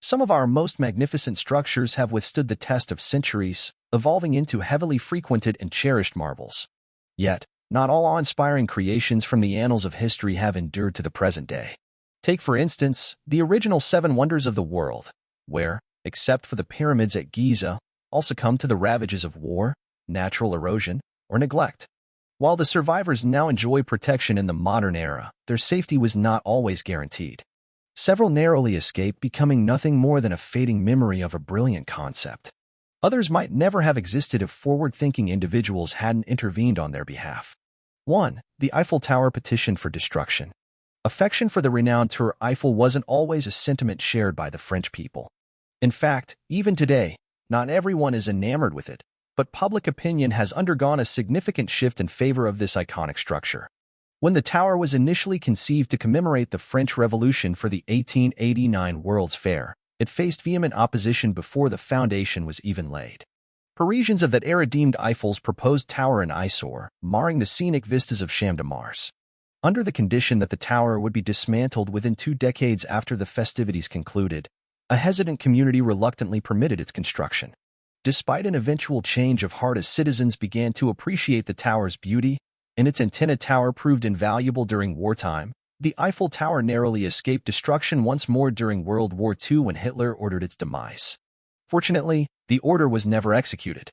Some of our most magnificent structures have withstood the test of centuries, evolving into heavily frequented and cherished marvels. Yet, not all awe-inspiring creations from the annals of history have endured to the present day. Take, for instance, the original seven wonders of the world, where, except for the pyramids at Giza, all succumbed to the ravages of war, natural erosion, or neglect. While the survivors now enjoy protection in the modern era, their safety was not always guaranteed. Several narrowly escaped, becoming nothing more than a fading memory of a brilliant concept. Others might never have existed if forward-thinking individuals hadn't intervened on their behalf. 1. The Eiffel Tower petitioned for destruction. Affection for the renowned Tour Eiffel wasn't always a sentiment shared by the French people. In fact, even today, not everyone is enamored with it, but public opinion has undergone a significant shift in favor of this iconic structure. When the tower was initially conceived to commemorate the French Revolution for the 1889 World's Fair, it faced vehement opposition before the foundation was even laid. Parisians of that era deemed Eiffel's proposed tower an eyesore, marring the scenic vistas of Champ de Mars. Under the condition that the tower would be dismantled within 2 decades after the festivities concluded, a hesitant community reluctantly permitted its construction. Despite an eventual change of heart as citizens began to appreciate the tower's beauty, and its antenna tower proved invaluable during wartime, the Eiffel Tower narrowly escaped destruction once more during World War II when Hitler ordered its demise. Fortunately, the order was never executed.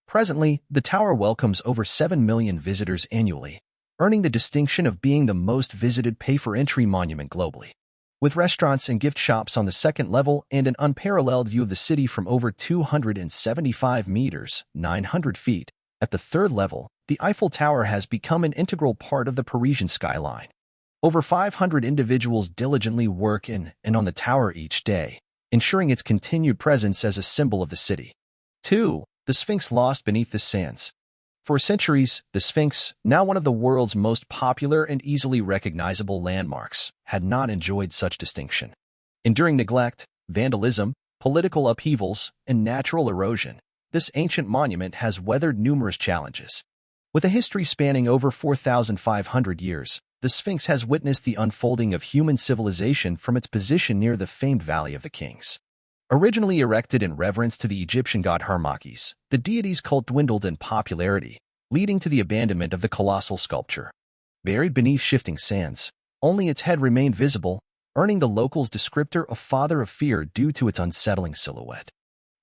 Presently, the tower welcomes over 7 million visitors annually, earning the distinction of being the most visited pay-for-entry monument globally. With restaurants and gift shops on the second level and an unparalleled view of the city from over 275 meters, 900 feet, at the third level, the Eiffel Tower has become an integral part of the Parisian skyline. Over 500 individuals diligently work in and on the tower each day, ensuring its continued presence as a symbol of the city. 2. The Sphinx lost beneath the sands. For centuries, the Sphinx, now one of the world's most popular and easily recognizable landmarks, had not enjoyed such distinction. Enduring neglect, vandalism, political upheavals, and natural erosion, this ancient monument has weathered numerous challenges. With a history spanning over 4,500 years, the Sphinx has witnessed the unfolding of human civilization from its position near the famed Valley of the Kings. Originally erected in reverence to the Egyptian god Harmakhis, the deity's cult dwindled in popularity, leading to the abandonment of the colossal sculpture. Buried beneath shifting sands, only its head remained visible, earning the locals' descriptor of Father of Fear due to its unsettling silhouette.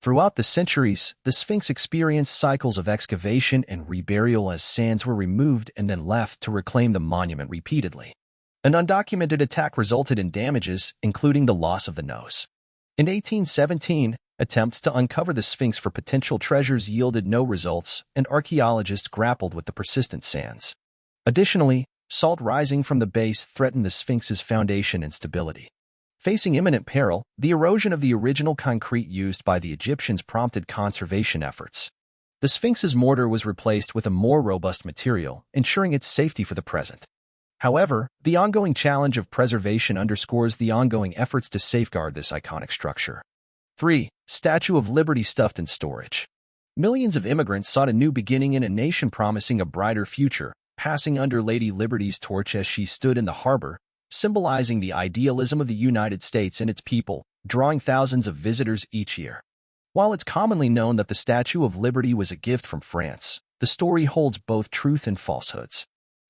Throughout the centuries, the Sphinx experienced cycles of excavation and reburial as sands were removed and then left to reclaim the monument repeatedly. An undocumented attack resulted in damages, including the loss of the nose. In 1817, attempts to uncover the Sphinx for potential treasures yielded no results, and archaeologists grappled with the persistent sands. Additionally, salt rising from the base threatened the Sphinx's foundation and stability. Facing imminent peril, the erosion of the original concrete used by the Egyptians prompted conservation efforts. The Sphinx's mortar was replaced with a more robust material, ensuring its safety for the present. However, the ongoing challenge of preservation underscores the ongoing efforts to safeguard this iconic structure. 3. Statue of Liberty stuffed in storage. Millions of immigrants sought a new beginning in a nation promising a brighter future, passing under Lady Liberty's torch as she stood in the harbor, symbolizing the idealism of the United States and its people, drawing thousands of visitors each year. While it's commonly known that the Statue of Liberty was a gift from France, the story holds both truth and falsehoods.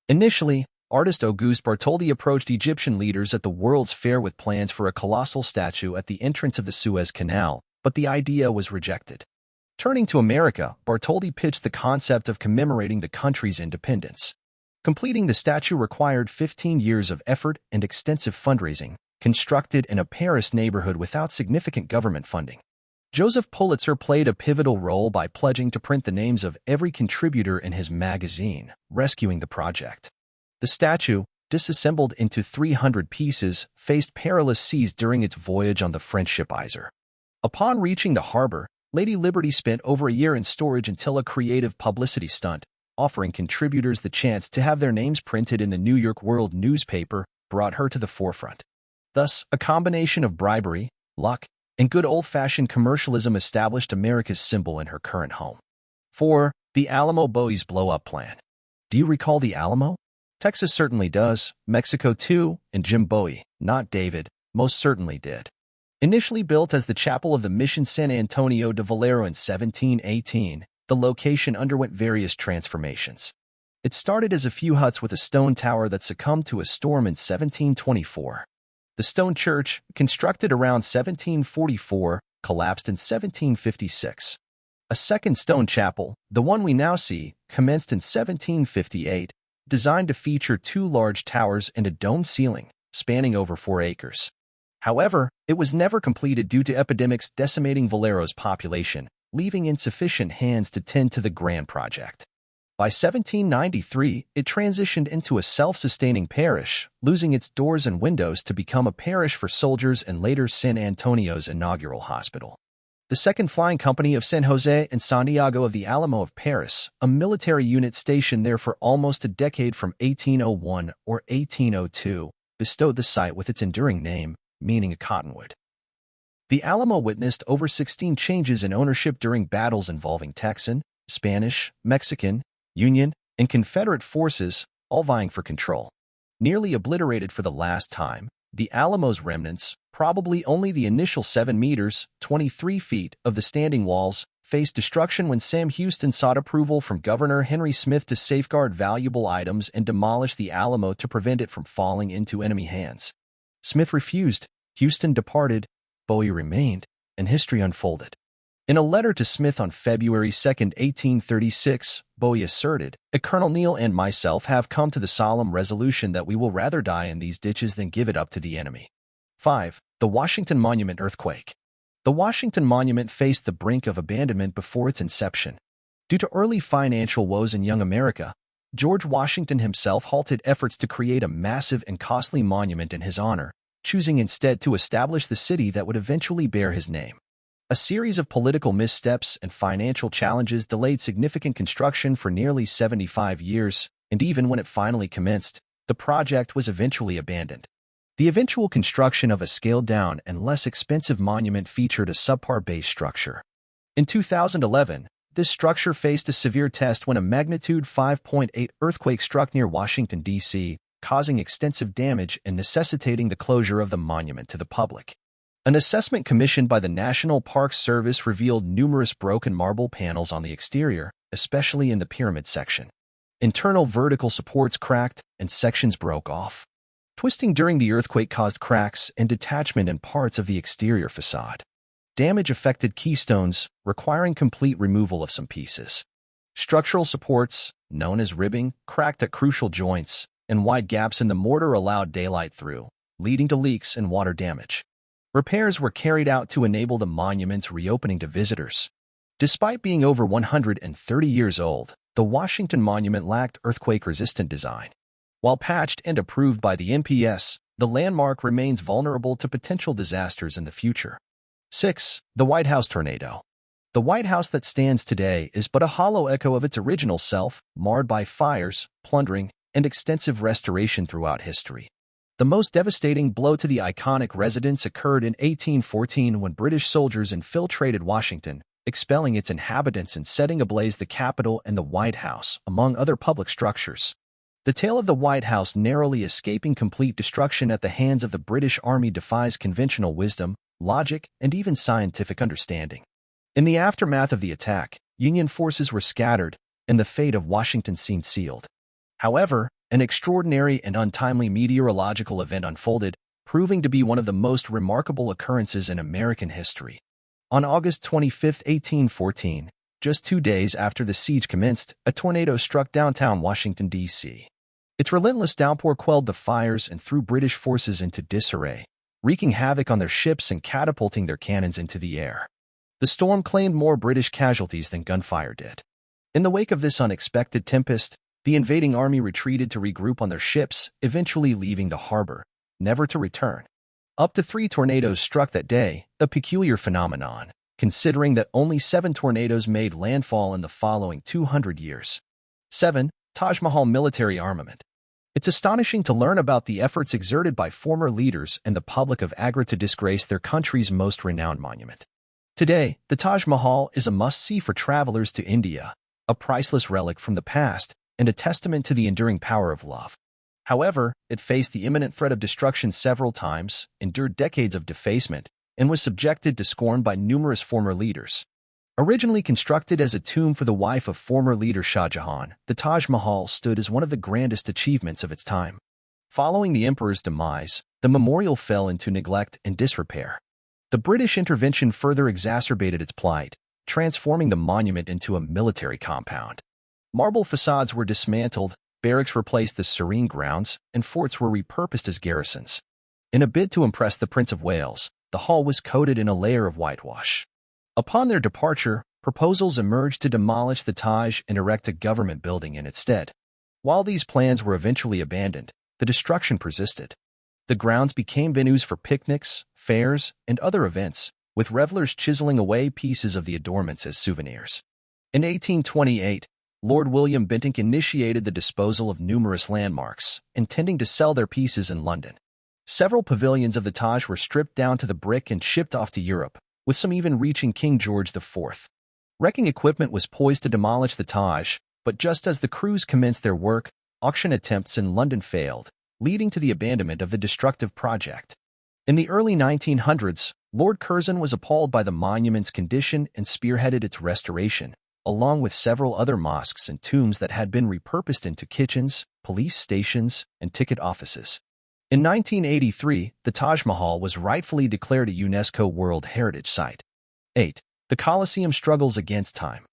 Initially, artist Auguste Bartholdi approached Egyptian leaders at the World's Fair with plans for a colossal statue at the entrance of the Suez Canal, but the idea was rejected. Turning to America, Bartholdi pitched the concept of commemorating the country's independence. Completing the statue required 15 years of effort and extensive fundraising, constructed in a Paris neighborhood without significant government funding. Joseph Pulitzer played a pivotal role by pledging to print the names of every contributor in his magazine, rescuing the project. The statue, disassembled into 300 pieces, faced perilous seas during its voyage on the French ship Eiffel. Upon reaching the harbor, Lady Liberty spent over a year in storage until a creative publicity stunt, offering contributors the chance to have their names printed in the New York World newspaper, brought her to the forefront. Thus, a combination of bribery, luck, and good old-fashioned commercialism established America's symbol in her current home. 4. The Alamo. Bowie's blow-up plan. Do you recall the Alamo? Texas certainly does, Mexico too, and Jim Bowie, not David, most certainly did. Initially built as the chapel of the Mission San Antonio de Valero in 1718, the location underwent various transformations. It started as a few huts with a stone tower that succumbed to a storm in 1724. The stone church, constructed around 1744, collapsed in 1756. A second stone chapel, the one we now see, commenced in 1758, designed to feature 2 large towers and a domed ceiling, spanning over 4 acres. However, it was never completed due to epidemics decimating Valero's population, leaving insufficient hands to tend to the grand project. By 1793, it transitioned into a self-sustaining parish, losing its doors and windows to become a parish for soldiers and later San Antonio's inaugural hospital. The Second Flying Company of San Jose and Santiago of the Alamo of Paris, a military unit stationed there for almost a decade from 1801 or 1802, bestowed the site with its enduring name, meaning a cottonwood. The Alamo witnessed over 16 changes in ownership during battles involving Texan, Spanish, Mexican, Union, and Confederate forces, all vying for control. Nearly obliterated for the last time, the Alamo's remnants, probably only the initial 7 meters, 23 feet, of the standing walls, faced destruction when Sam Houston sought approval from Governor Henry Smith to safeguard valuable items and demolish the Alamo to prevent it from falling into enemy hands. Smith refused, Houston departed, Bowie remained, and history unfolded. In a letter to Smith on February 2, 1836, Bowie asserted, "Colonel Neal and myself have come to the solemn resolution that we will rather die in these ditches than give it up to the enemy." 5. The Washington Monument earthquake. The Washington Monument faced the brink of abandonment before its inception. Due to early financial woes in young America, George Washington himself halted efforts to create a massive and costly monument in his honor, choosing instead to establish the city that would eventually bear his name. A series of political missteps and financial challenges delayed significant construction for nearly 75 years, and even when it finally commenced, the project was eventually abandoned. The eventual construction of a scaled-down and less expensive monument featured a subpar base structure. In 2011, this structure faced a severe test when a magnitude 5.8 earthquake struck near Washington, D.C., causing extensive damage and necessitating the closure of the monument to the public. An assessment commissioned by the National Park Service revealed numerous broken marble panels on the exterior, especially in the pyramid section. Internal vertical supports cracked, and sections broke off. Twisting during the earthquake caused cracks and detachment in parts of the exterior facade. Damage affected keystones, requiring complete removal of some pieces. Structural supports, known as ribbing, cracked at crucial joints, and wide gaps in the mortar allowed daylight through, leading to leaks and water damage. Repairs were carried out to enable the monument's reopening to visitors. Despite being over 130 years old, the Washington Monument lacked earthquake-resistant design. While patched and approved by the NPS, the landmark remains vulnerable to potential disasters in the future. 6. The White House tornado. The White House that stands today is but a hollow echo of its original self, marred by fires, plundering, and extensive restoration throughout history. The most devastating blow to the iconic residence occurred in 1814 when British soldiers infiltrated Washington, expelling its inhabitants and setting ablaze the Capitol and the White House, among other public structures. The tale of the White House narrowly escaping complete destruction at the hands of the British Army defies conventional wisdom, logic, and even scientific understanding. In the aftermath of the attack, Union forces were scattered, and the fate of Washington seemed sealed. However, an extraordinary and untimely meteorological event unfolded, proving to be one of the most remarkable occurrences in American history. On August 25, 1814, just 2 days after the siege commenced, a tornado struck downtown Washington, D.C. Its relentless downpour quelled the fires and threw British forces into disarray, wreaking havoc on their ships and catapulting their cannons into the air. The storm claimed more British casualties than gunfire did. In the wake of this unexpected tempest, the invading army retreated to regroup on their ships, eventually leaving the harbor, never to return. Up to 3 tornadoes struck that day, a peculiar phenomenon, considering that only 7 tornadoes made landfall in the following 200 years. 7. Taj Mahal military armament. It's astonishing to learn about the efforts exerted by former leaders and the public of Agra to disgrace their country's most renowned monument. Today, the Taj Mahal is a must-see for travelers to India, a priceless relic from the past, and a testament to the enduring power of love. However, it faced the imminent threat of destruction several times, endured decades of defacement, and was subjected to scorn by numerous former leaders. Originally constructed as a tomb for the wife of former leader Shah Jahan, the Taj Mahal stood as one of the grandest achievements of its time. Following the emperor's demise, the memorial fell into neglect and disrepair. The British intervention further exacerbated its plight, transforming the monument into a military compound. Marble facades were dismantled, barracks replaced the serene grounds, and forts were repurposed as garrisons. In a bid to impress the Prince of Wales, the hall was coated in a layer of whitewash. Upon their departure, proposals emerged to demolish the Taj and erect a government building in its stead. While these plans were eventually abandoned, the destruction persisted. The grounds became venues for picnics, fairs, and other events, with revelers chiseling away pieces of the adornments as souvenirs. In 1828, Lord William Bentinck initiated the disposal of numerous landmarks, intending to sell their pieces in London. Several pavilions of the Taj were stripped down to the brick and shipped off to Europe, with some even reaching King George IV. Wrecking equipment was poised to demolish the Taj, but just as the crews commenced their work, auction attempts in London failed, leading to the abandonment of the destructive project. In the early 1900s, Lord Curzon was appalled by the monument's condition and spearheaded its restoration, along with several other mosques and tombs that had been repurposed into kitchens, police stations, and ticket offices. In 1983, the Taj Mahal was rightfully declared a UNESCO World Heritage Site. 8. The Colosseum struggles against time.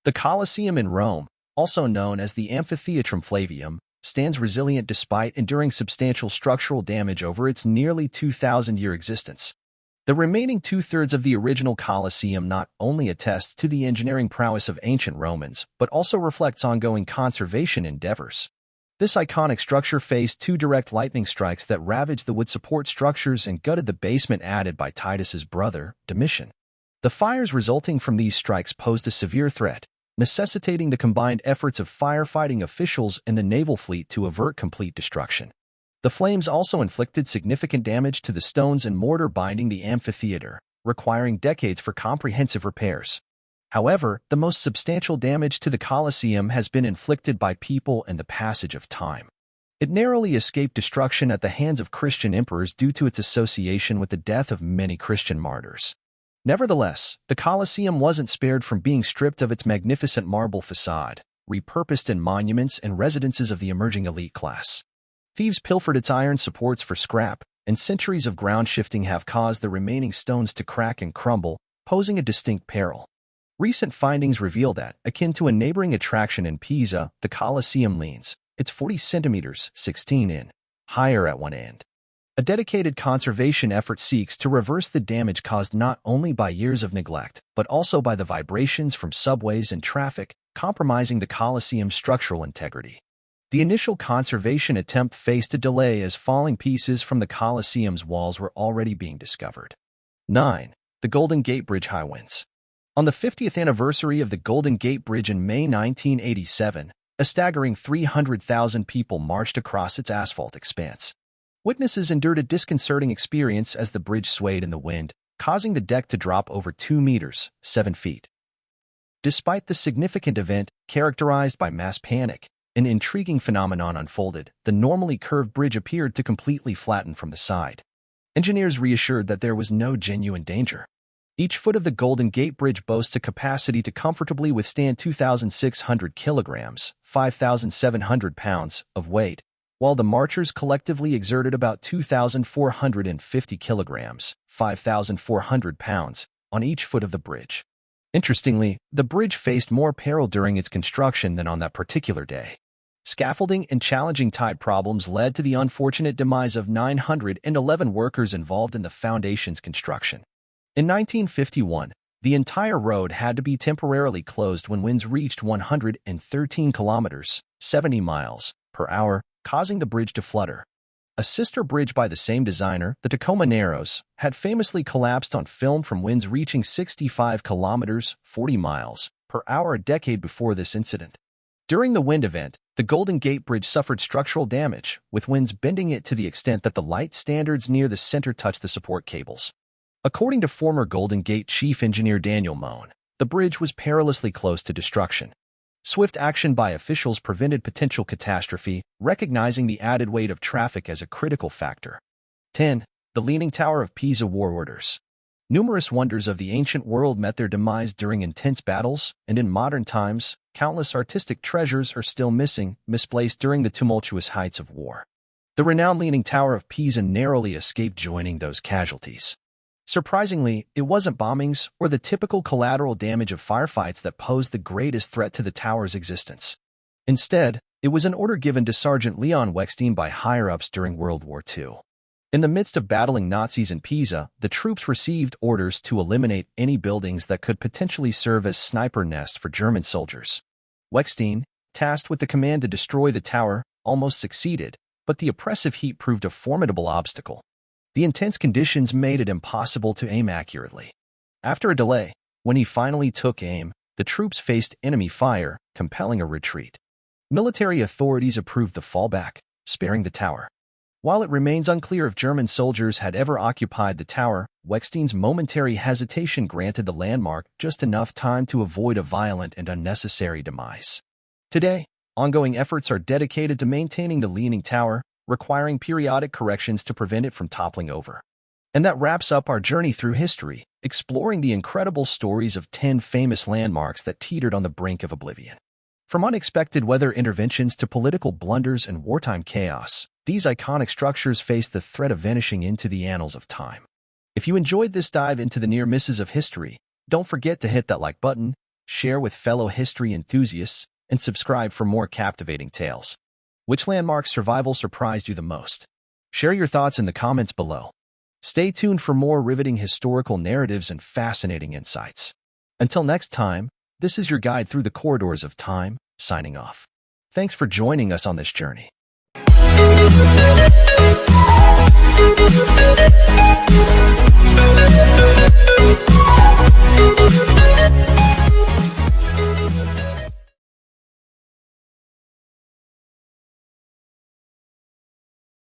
The Colosseum in Rome, also known as the Amphitheatrum Flavium, stands resilient despite enduring substantial structural damage over its nearly 2,000-year existence. The remaining two-thirds of the original Colosseum not only attests to the engineering prowess of ancient Romans, but also reflects ongoing conservation endeavors. This iconic structure faced two direct lightning strikes that ravaged the wood support structures and gutted the basement added by Titus's brother, Domitian. The fires resulting from these strikes posed a severe threat, necessitating the combined efforts of firefighting officials and the naval fleet to avert complete destruction. The flames also inflicted significant damage to the stones and mortar binding the amphitheater, requiring decades for comprehensive repairs. However, the most substantial damage to the Colosseum has been inflicted by people and the passage of time. It narrowly escaped destruction at the hands of Christian emperors due to its association with the death of many Christian martyrs. Nevertheless, the Colosseum wasn't spared from being stripped of its magnificent marble facade, repurposed in monuments and residences of the emerging elite class. Thieves pilfered its iron supports for scrap, and centuries of ground shifting have caused the remaining stones to crack and crumble, posing a distinct peril. Recent findings reveal that, akin to a neighboring attraction in Pisa, the Colosseum leans. It's 40 centimeters, 16 in, higher at one end. A dedicated conservation effort seeks to reverse the damage caused not only by years of neglect, but also by the vibrations from subways and traffic, compromising the Colosseum's structural integrity. The initial conservation attempt faced a delay as falling pieces from the Colosseum's walls were already being discovered. 9. The Golden Gate Bridge High Winds. On the 50th anniversary of the Golden Gate Bridge in May 1987, a staggering 300,000 people marched across its asphalt expanse. Witnesses endured a disconcerting experience as the bridge swayed in the wind, causing the deck to drop over 2 meters, 7 feet. Despite the significant event, characterized by mass panic, an intriguing phenomenon unfolded. The normally curved bridge appeared to completely flatten from the side. Engineers reassured that there was no genuine danger. Each foot of the Golden Gate Bridge boasts a capacity to comfortably withstand 2,600 kilograms, 5,700 pounds, of weight, while the marchers collectively exerted about 2,450 kilograms, 5,400 pounds, on each foot of the bridge. Interestingly, the bridge faced more peril during its construction than on that particular day. Scaffolding and challenging tide problems led to the unfortunate demise of 911 workers involved in the foundation's construction. In 1951, the entire road had to be temporarily closed when winds reached 113 kilometers, 70 miles, per hour, causing the bridge to flutter. A sister bridge by the same designer, the Tacoma Narrows, had famously collapsed on film from winds reaching 65 kilometers, 40 miles, per hour a decade before this incident. During the wind event, the Golden Gate Bridge suffered structural damage, with winds bending it to the extent that the light standards near the center touched the support cables. According to former Golden Gate chief engineer Daniel Moan, the bridge was perilously close to destruction. Swift action by officials prevented potential catastrophe, recognizing the added weight of traffic as a critical factor. 10. The Leaning Tower of Pisa War Orders. Numerous wonders of the ancient world met their demise during intense battles, and in modern times, countless artistic treasures are still missing, misplaced during the tumultuous heights of war. The renowned Leaning Tower of Pisa narrowly escaped joining those casualties. Surprisingly, it wasn't bombings or the typical collateral damage of firefights that posed the greatest threat to the tower's existence. Instead, it was an order given to Sergeant Leon Weckstein by higher-ups during World War II. In the midst of battling Nazis in Pisa, the troops received orders to eliminate any buildings that could potentially serve as sniper nests for German soldiers. Weckstein, tasked with the command to destroy the tower, almost succeeded, but the oppressive heat proved a formidable obstacle. The intense conditions made it impossible to aim accurately. After a delay, when he finally took aim, the troops faced enemy fire, compelling a retreat. Military authorities approved the fallback, sparing the tower. While it remains unclear if German soldiers had ever occupied the tower, Weckstein's momentary hesitation granted the landmark just enough time to avoid a violent and unnecessary demise. Today, ongoing efforts are dedicated to maintaining the Leaning Tower, requiring periodic corrections to prevent it from toppling over. And that wraps up our journey through history, exploring the incredible stories of 10 famous landmarks that teetered on the brink of oblivion. From unexpected weather interventions to political blunders and wartime chaos, these iconic structures face the threat of vanishing into the annals of time. If you enjoyed this dive into the near misses of history, don't forget to hit that like button, share with fellow history enthusiasts, and subscribe for more captivating tales. Which landmark survival surprised you the most? Share your thoughts in the comments below. Stay tuned for more riveting historical narratives and fascinating insights. Until next time, this is your guide through the corridors of time, signing off. Thanks for joining us on this journey.